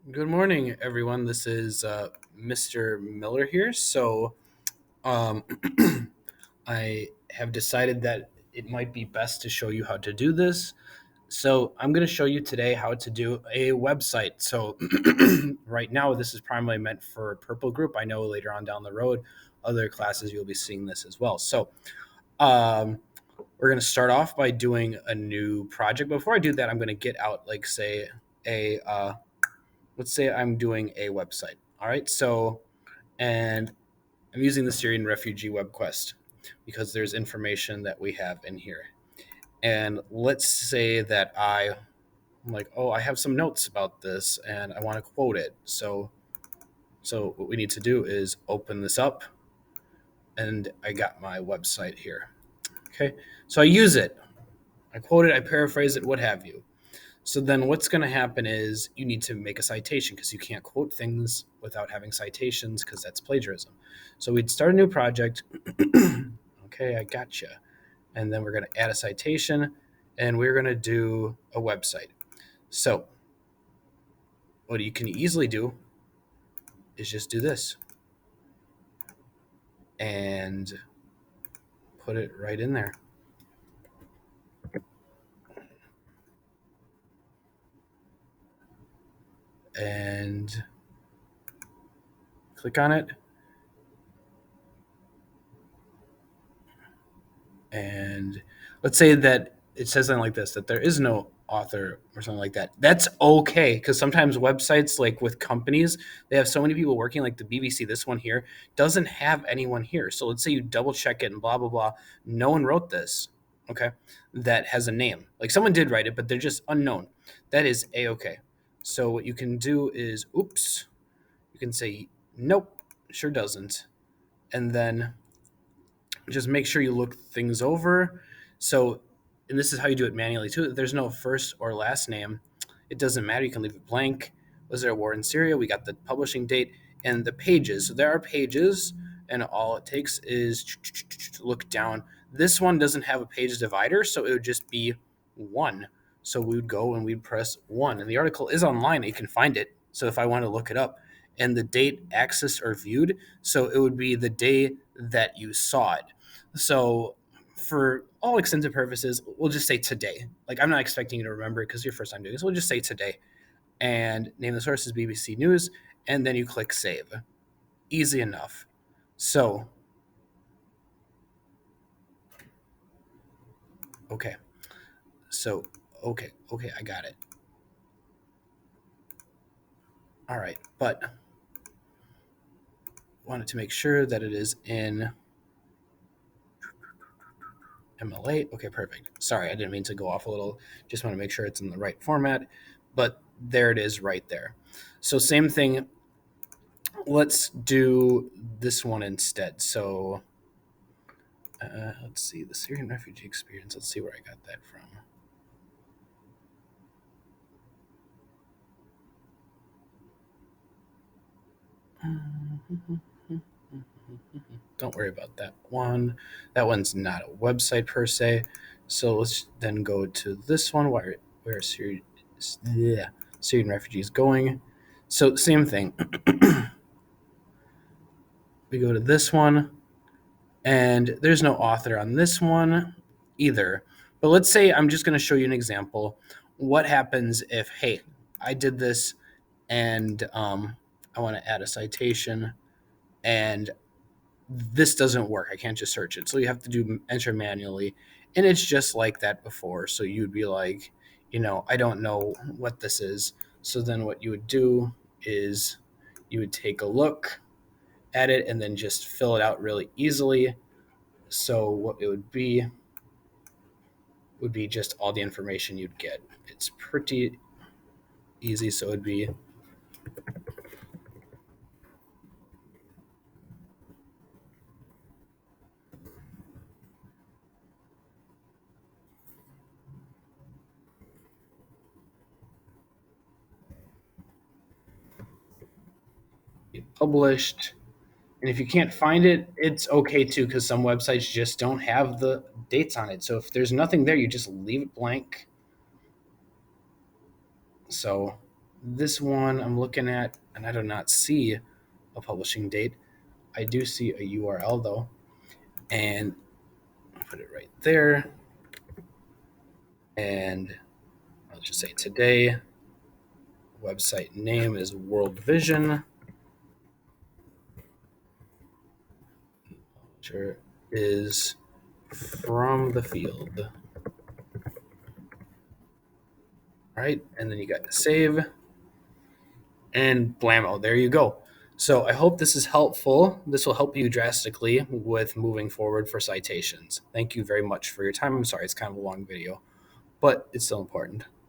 Good morning, everyone. This is Mr. Miller here. Um, I have decided that it might be best to show you how to do this. So, I'm going to show you today how to do a website. So, right now, this is primarily meant for Purple Group. I know later on down the road, other classes you'll be seeing this as well. Um, we're going to start off by doing a new project. Before I do that, I'm going to get out, like, say, a let's say I'm doing a website. All right. And I'm using the Syrian refugee web quest because there's information that we have in here. And let's say that I'm like, oh, I have some notes about this and I want to quote it. So what we need to do is open this up and I got my website here. Okay. So I use it. I quote it, I paraphrase it, what have you. So then what's going to happen is you need to make a citation because you can't quote things without having citations because that's plagiarism. So we'd start a new project. Okay, I gotcha. And then we're going to add a citation and we're going to do a website. So what you can easily do is just do this and put it right in there. And click on it. And let's say that it says something like this, that there is no author or something like that. That's okay, because sometimes websites, like with companies, they have so many people working, like the BBC, this one here doesn't have anyone here. So let's say you double check it and blah blah blah, no one wrote this. Okay, that has a name, like someone did write it but they're just unknown. That is a-okay. So what you can do is, oops, you can say nope, sure doesn't, and then just make sure you look things over. So, and this is how you do it manually too. If there's no first or last name, it doesn't matter. You can leave it blank. Was there a war in Syria? We got the publishing date and the pages. So there are pages, and all it takes is to look down. This one doesn't have a page divider, so it would just be one. So we would go and we'd press one, and the article is online. You can find it. So if I want to look it up, and the date accessed or viewed, so it would be the day that you saw it. So for all extended purposes, we'll just say today. Like, I'm not expecting you to remember it because your first time doing this. We'll just say today and name the source as BBC News, and then you click save. Easy enough. So, okay. So, okay, I got it. All right, but wanted to make sure that it is in ML8. Okay, perfect. Sorry, I didn't mean to go off a little. Just want to make sure it's in the right format, but there it is right there. So same thing. Let's do this one instead. So let's see, the Syrian refugee experience. Let's see where I got that from. Don't worry about that one. That one's not a website per se. So let's then go to this one where Syrian, yeah, Syrian refugees going. So same thing. We go to this one, and there's no author on this one either. But let's say I'm just going to show you an example. What happens if, hey, I did this and I want to add a citation and this doesn't work. I can't just search it. So you have to do enter manually. And it's just like that before. So you'd be like, I don't know what this is. So then what you would do is you would take a look at it and then just fill it out really easily. So what it would be just all the information you'd get. It's pretty easy. So it'd be published. And if you can't find it, it's okay too, because some websites just don't have the dates on it. So if there's nothing there, you just leave it blank. So This one I'm looking at, and I do not see a publishing date. I do see a URL though, and I'll put it right there. And I'll just say today. Website name is World Vision. Publisher is From the Field. All right, and then you got to save, and blammo, there you go. So I hope this is helpful. This will help you drastically with moving forward for citations. Thank you very much for your time. I'm sorry it's kind of a long video, but it's still important.